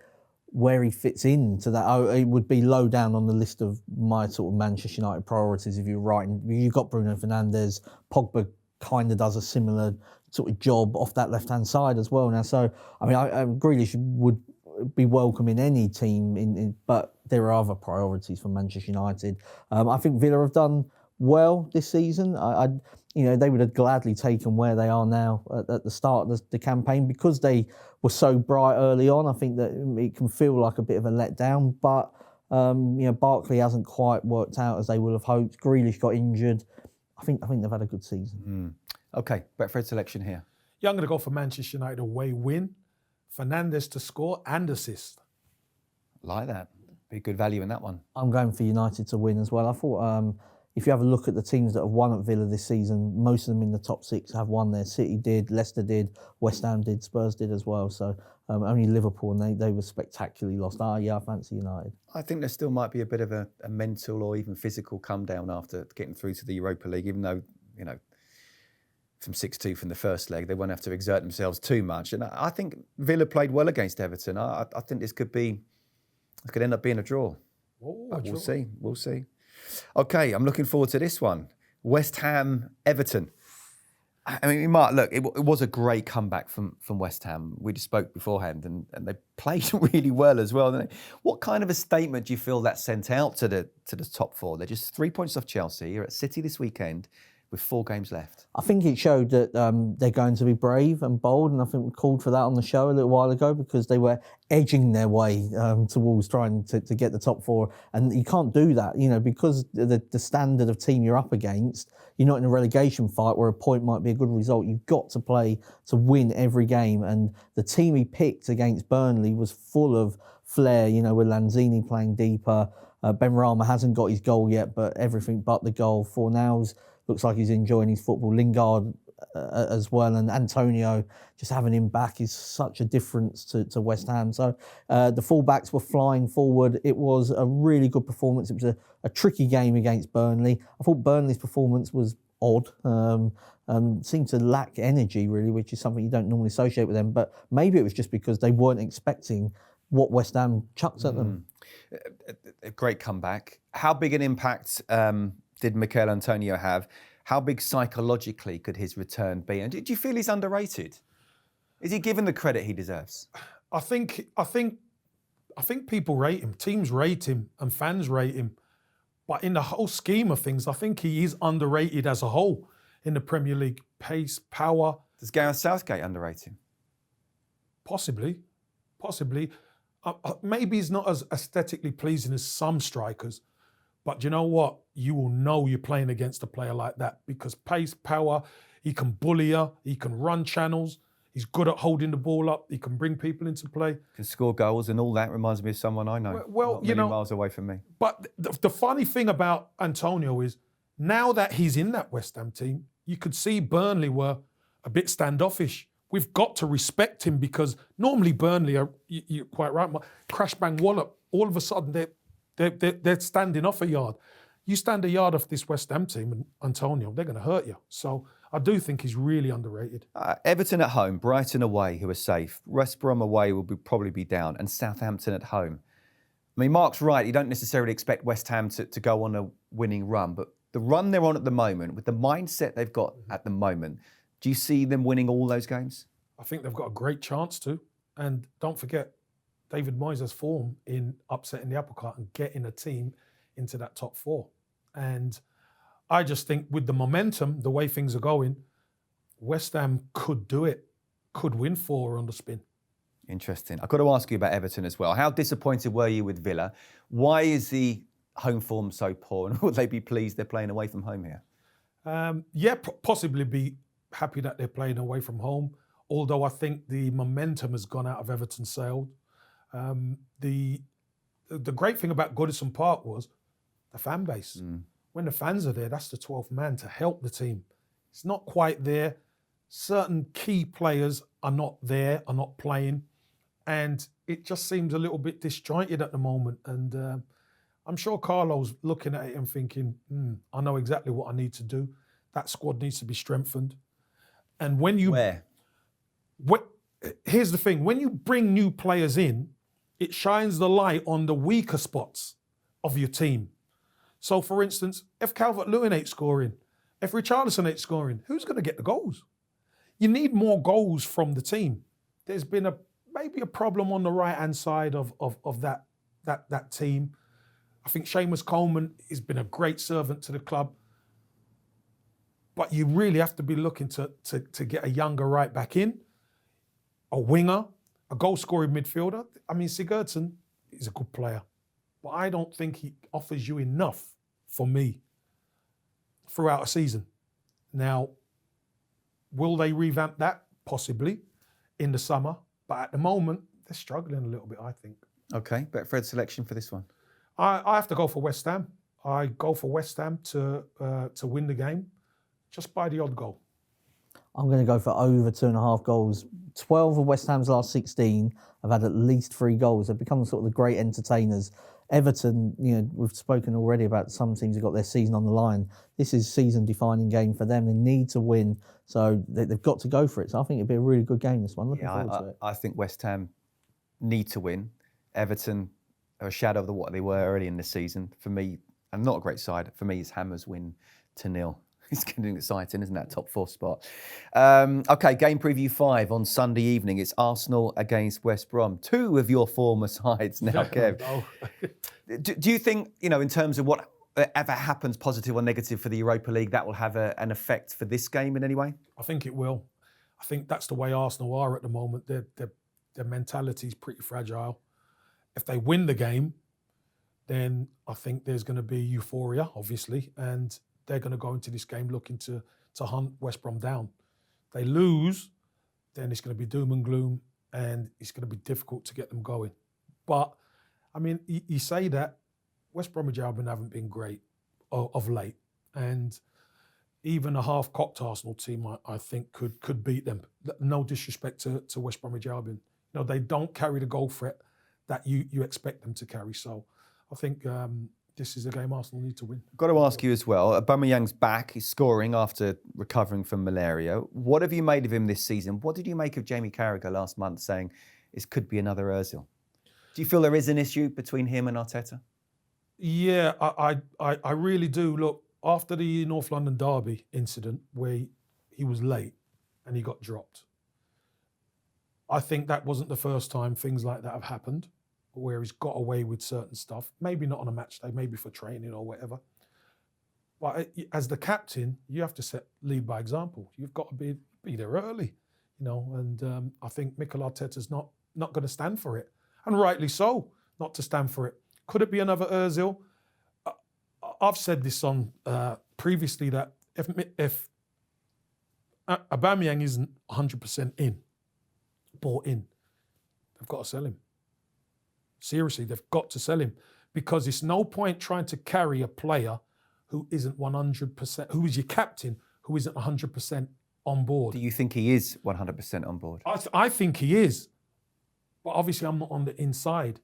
where he fits into that. It would be low down on the list of my sort of Manchester United priorities if you're writing. You've got Bruno Fernandes, Pogba kind of does a similar sort of job off that left-hand side as well now. So, Grealish would be welcome in any team, but there are other priorities for Manchester United. I think Villa have done well this season. They would have gladly taken where they are now at the start of the campaign, because they were so bright early on. I think that it can feel like a bit of a letdown, but Barkley hasn't quite worked out as they would have hoped. Grealish got injured. I think they've had a good season. Okay, Betfred selection here. Yeah, I'm going to go for Manchester United away win. Fernandes to score and assist. Like that. Be good value in that one. I'm going for United to win as well. I thought if you have a look at the teams that have won at Villa this season, most of them in the top 6 have won there. City did, Leicester did, West Ham did, Spurs did as well. So only Liverpool, and they were spectacularly lost. I fancy United. I think there still might be a bit of a mental or even physical come down after getting through to the Europa League, even though, from 6-2 from the first leg, they won't have to exert themselves too much. And I think Villa played well against Everton. I think this could end up being a draw. But we'll see. We'll see. Okay, I'm looking forward to this one. West Ham, Everton. I mean, Mark, look, it was a great comeback from West Ham. We just spoke beforehand, and they played really well as well. What kind of a statement do you feel that sent out to the top 4? They're just 3 points off Chelsea. You're at City this weekend. with 4 games left? I think it showed that they're going to be brave and bold, and I think we called for that on the show a little while ago because they were edging their way towards trying to get the top 4, and you can't do that, because the standard of team you're up against. You're not in a relegation fight where a point might be a good result. You've got to play to win every game, and the team he picked against Burnley was full of flair. With Lanzini playing deeper. Benrahma hasn't got his goal yet, but everything but the goal. Fornals looks like he's enjoying his football. Lingard as well, and Antonio, just having him back is such a difference to West Ham. So the fullbacks were flying forward. It was a really good performance. It was a tricky game against Burnley. I thought Burnley's performance was odd. Seemed to lack energy, really, which is something you don't normally associate with them. But maybe it was just because they weren't expecting what West Ham chucked at them. A great comeback. How big an impact did Mikel Antonio have? How big psychologically could his return be? And do you feel he's underrated? Is he given the credit he deserves? I think people rate him, teams rate him, and fans rate him. But in the whole scheme of things, I think he is underrated as a whole in the Premier League. Pace, power. Does Gareth Southgate underrate him? Possibly. Maybe he's not as aesthetically pleasing as some strikers, but you know what? You will know you're playing against a player like that because pace, power, he can bully you, he can run channels, he's good at holding the ball up, he can bring people into play. Can score goals and all that. Reminds me of someone I know. Well, not many miles away from me. But the funny thing about Antonio is now that he's in that West Ham team, you could see Burnley were a bit standoffish. We've got to respect him because normally Burnley are, you're quite right, crash bang wallop. All of a sudden they're standing off a yard. You stand a yard off this West Ham team and Antonio, they're going to hurt you. So I do think he's really underrated. Everton at home, Brighton away, who are safe. West Brom away will probably be down, and Southampton at home. I mean, Mark's right. You don't necessarily expect West Ham to go on a winning run, but the run they're on at the moment, with the mindset they've got at the moment, do you see them winning all those games? I think they've got a great chance to. And don't forget, David Moyes' form in upsetting the apple cart and getting a team into that top 4. And I just think with the momentum, the way things are going, West Ham could do it, could win 4 on the spin. Interesting. I've got to ask you about Everton as well. How disappointed were you with Villa? Why is the home form so poor? And will they be pleased they're playing away from home here? Possibly be happy that they're playing away from home. Although I think the momentum has gone out of Everton's sail. The great thing about Goodison Park was the fan base. When the fans are there, that's the 12th man to help the team. It's not quite there. Certain key players are not there, are not playing. And it just seems a little bit disjointed at the moment. And I'm sure Carlo's looking at it and thinking, I know exactly what I need to do. That squad needs to be strengthened. And when you... Where? Here's the thing. When you bring new players in, it shines the light on the weaker spots of your team. So, for instance, if Calvert-Lewin ain't scoring, if Richarlison ain't scoring, who's going to get the goals? You need more goals from the team. There's been maybe a problem on the right-hand side of that team. I think Seamus Coleman has been a great servant to the club. But you really have to be looking to get a younger right back in, a winger, a goal-scoring midfielder. I mean, Sigurdsson is a good player, but I don't think he offers you enough for me throughout a season. Now, will they revamp that? Possibly in the summer, but at the moment, they're struggling a little bit, I think. Okay, Betfred selection for this one. I have to go for West Ham. I go for West Ham to win the game, just by the odd goal. I'm going to go for over 2.5 goals. 12 of West Ham's last 16 have had at least 3 goals. They've become sort of the great entertainers. Everton, we've spoken already about some teams who've got their season on the line. This is a season-defining game for them. They need to win, so they've got to go for it. So I think it'll be a really good game, this one. Looking forward to it. I think West Ham need to win. Everton are a shadow of what they were early in the season. For me, and not a great side, for me, it's Hammers win 2-0. It's getting exciting, isn't that? Top 4 spot. Okay, game preview 5 on Sunday evening. It's Arsenal against West Brom. 2 of your former sides now, Kev. Do you think, in terms of what whatever happens, positive or negative for the Europa League, that will have an effect for this game in any way? I think it will. I think that's the way Arsenal are at the moment. Their mentality is pretty fragile. If they win the game, then I think there's going to be euphoria, obviously, and they're going to go into this game looking to hunt West Brom down. They lose, then it's going to be doom and gloom, and it's going to be difficult to get them going. But, I mean, you say that West Bromwich Albion haven't been great of late, and even a half-cocked Arsenal team, I think, could beat them. No disrespect to West Bromwich Albion. You know, they don't carry the goal threat that you expect them to carry. So I think this is a game Arsenal need to win. Got to ask you as well, Aubameyang's back. He's scoring after recovering from malaria. What have you made of him this season? What did you make of Jamie Carragher last month saying this could be another Ozil? Do you feel there is an issue between him and Arteta? Yeah, I really do. Look, after the North London derby incident where he was late and he got dropped, I think that wasn't the first time things like that have happened, where he's got away with certain stuff. Maybe not on a match day, maybe for training or whatever. But as the captain, you have to lead by example. You've got to be there early, you know. And I think Mikel Arteta's not going to stand for it, and rightly so, not to stand for it. Could it be another Ozil? I've said this on previously that if Aubameyang isn't 100% bought in, they've got to sell him. Seriously, they've got to sell him, because it's no point trying to carry a player who isn't 100%, who is your captain, who isn't 100% on board. Do you think he is 100% on board? I think he is, but obviously I'm not on the inside.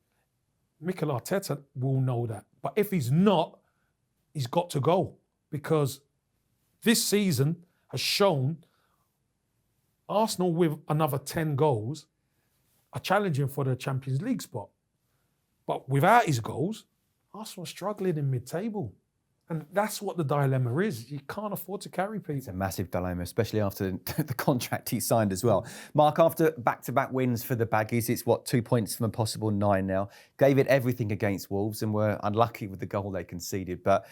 Mikel Arteta will know that. But if he's not, he's got to go, because this season has shown Arsenal with another 10 goals are challenging for the Champions League spot. But without his goals, Arsenal are struggling in mid-table. And that's what the dilemma is. You can't afford to carry people. It's a massive dilemma, especially after the contract he signed as well. Mark, after back-to-back wins for the Baggies, it's 2 points from a possible 9 now. Gave it everything against Wolves and were unlucky with the goal they conceded. But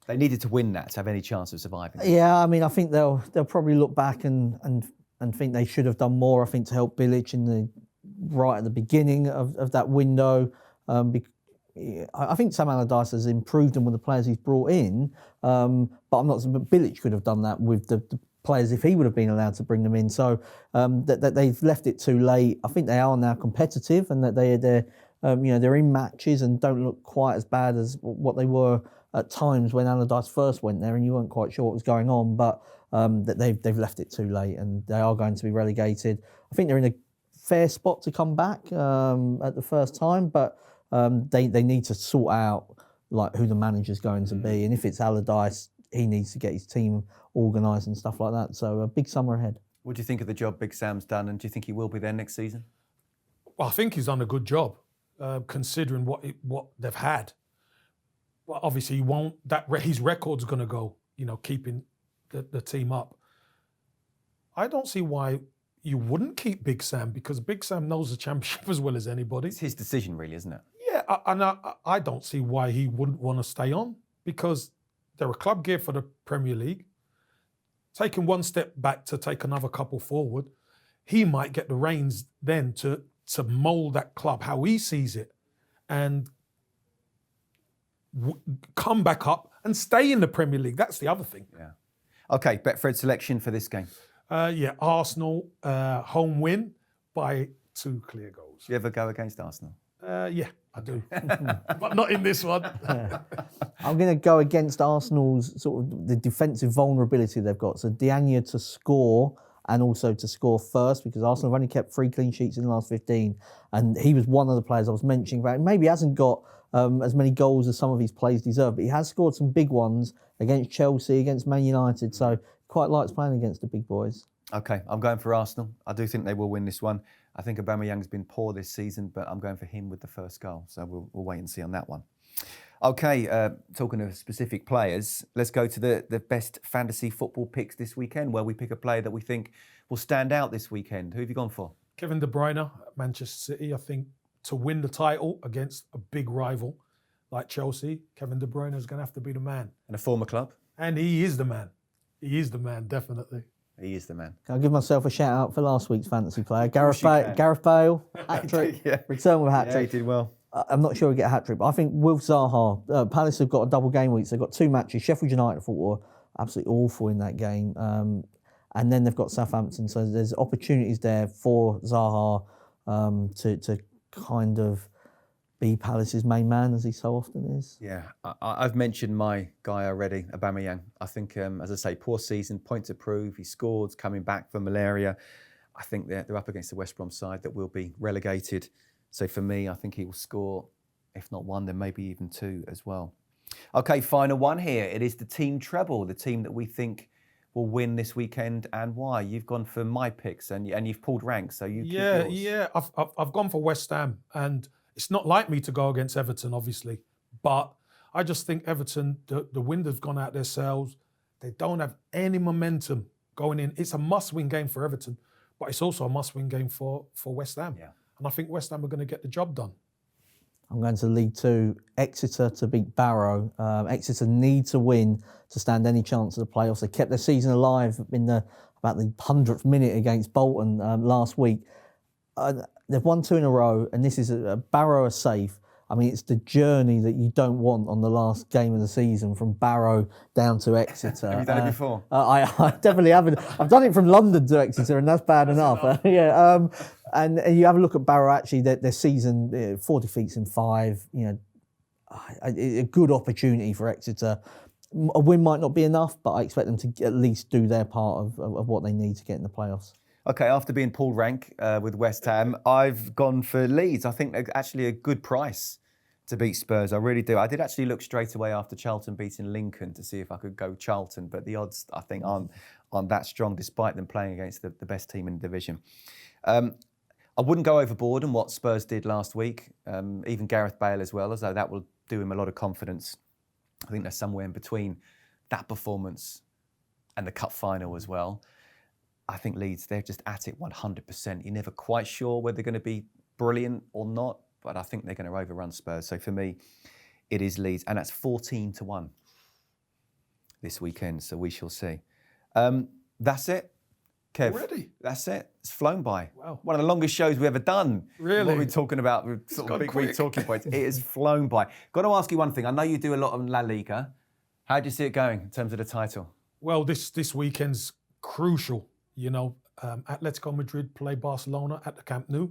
they needed to win that to have any chance of surviving. Yeah, I mean, I think they'll probably look back and think they should have done more, I think, to help Bilic right at the beginning of that window. I think Sam Allardyce has improved them with the players he's brought in, but Bilic could have done that with the players if he would have been allowed to bring them in. So that they've left it too late. I think they are now competitive, and that they're in matches and don't look quite as bad as what they were at times when Allardyce first went there, and you weren't quite sure what was going on. But that they've left it too late, and they are going to be relegated. I think they're in a fair spot to come back at the first time, but they need to sort out like who the manager's going to be, and if it's Allardyce, he needs to get his team organised and stuff like that. So a big summer ahead. What do you think of the job Big Sam's done, and do you think he will be there next season? Well, I think he's done a good job, considering what they've had. Well, obviously he won't. His record's going to go, keeping the team up. I don't see why you wouldn't keep Big Sam, because Big Sam knows the Championship as well as anybody. It's his decision, really, isn't it? Yeah, and I don't see why he wouldn't want to stay on, because they're a club gear for the Premier League. Taking one step back to take another couple forward, he might get the reins then to mould that club how he sees it, and come back up and stay in the Premier League. That's the other thing. Yeah. Okay, Betfred selection for this game. Arsenal home win by 2 clear goals. Do you ever go against Arsenal? Yeah, I do, but not in this one. I'm going to go against Arsenal's sort of the defensive vulnerability they've got. So Diagne to score, and also to score first, because Arsenal have only kept 3 clean sheets in the last 15, and he was one of the players I was mentioning about. Maybe he hasn't got as many goals as some of his plays deserve, but he has scored some big ones against Chelsea, against Man United, so quite likes playing against the big boys. Okay, I'm going for Arsenal. I do think they will win this one. I think Aubameyang's been poor this season, but I'm going for him with the first goal, so we'll wait and see on that one. Okay, talking of specific players, let's go to the best fantasy football picks this weekend, where we pick a player that we think will stand out this weekend. Who have you gone for? Kevin De Bruyne at Manchester City, I think, to win the title against a big rival. like Chelsea, Kevin De Bruyne is going to have to be the man. And a former club. And he is the man. He is the man, definitely. He is the man. Can I give myself a shout out for last week's fantasy player? Gareth Bale, hat-trick, Yeah. return with a hat-trick. Yeah, he did well. I'm not sure he'll get a hat-trick, but I think with Zaha, Palace have got a double game week. So they've got 2 matches. Sheffield United, I thought, were absolutely awful in that game. And then they've got Southampton. So there's opportunities there for Zaha to kind of be Palace's main man, as he so often is. Yeah, I've mentioned my guy already, Aubameyang. I think, as I say, poor season, point to prove. He scored, coming back from malaria. I think they're up against the West Brom side that will be relegated. So for me, I think he will score, if not 1, then maybe even 2 as well. Okay, final one here. It is the team treble, the team that we think will win this weekend, and why. You've gone for my picks, and you've pulled ranks, so you keep yours. Yeah. I've gone for West Ham, and it's not like me to go against Everton, obviously, but I just think Everton, the wind has gone out their sails. They don't have any momentum going in. It's a must-win game for Everton, but it's also a must-win game for West Ham. Yeah. And I think West Ham are going to get the job done. I'm going to League 2, Exeter to beat Barrow. Exeter need to win to stand any chance of the playoffs. They kept their season alive in about the 100th minute against Bolton last week. They've won 2 in a row, and this is a Barrow are safe. I mean, it's the journey that you don't want on the last game of the season, from Barrow down to Exeter. Have you done it before? I definitely haven't. I've done it from London to Exeter, and that's bad enough. And you have a look at Barrow. Actually, their season, 4 defeats in 5. A good opportunity for Exeter. A win might not be enough, but I expect them to at least do their part of what they need to get in the playoffs. Okay, after being pulled rank with West Ham, I've gone for Leeds. I think they're actually a good price to beat Spurs. I really do. I did actually look straight away after Charlton beating Lincoln to see if I could go Charlton, but the odds, I think, aren't that strong, despite them playing against the best team in the division. I wouldn't go overboard on what Spurs did last week, even Gareth Bale as well, as though that will do him a lot of confidence. I think they're somewhere in between that performance and the cup final as well. I think Leeds, they're just at it 100%. You're never quite sure whether they're going to be brilliant or not, but I think they're going to overrun Spurs. So for me, it is Leeds, and that's 14-1 this weekend, so we shall see. That's it, Kev. Already? That's it. It's flown by. Wow. One of the longest shows we've ever done. Really? What are we talking about with sort of big quick. week talking points? It has flown by. Got to ask you one thing. I know you do a lot of La Liga. How do you see it going in terms of the title? Well, this weekend's crucial. Atletico Madrid play Barcelona at the Camp Nou,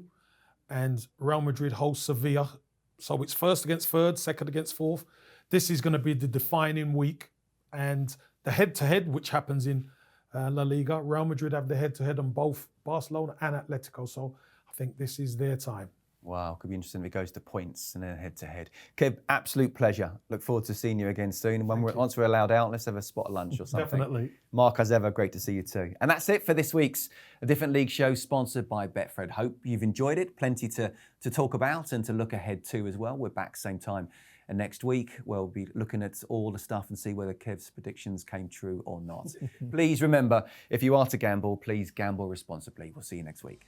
and Real Madrid host Sevilla. So it's first against third, second against fourth. This is going to be the defining week. And the head-to-head, which happens in La Liga, Real Madrid have the head-to-head on both Barcelona and Atletico. So I think this is their time. Wow, could be interesting if it goes to points and then head-to-head. Kev, absolute pleasure. Look forward to seeing you again soon. And once we're allowed out, let's have a spot of lunch or something. Definitely. Mark, as ever, great to see you too. And that's it for this week's A Different League show, sponsored by Betfred. Hope you've enjoyed it. Plenty to talk about and to look ahead to as well. We're back same time next week. We'll be looking at all the stuff and see whether Kev's predictions came true or not. Please remember, if you are to gamble, please gamble responsibly. We'll see you next week.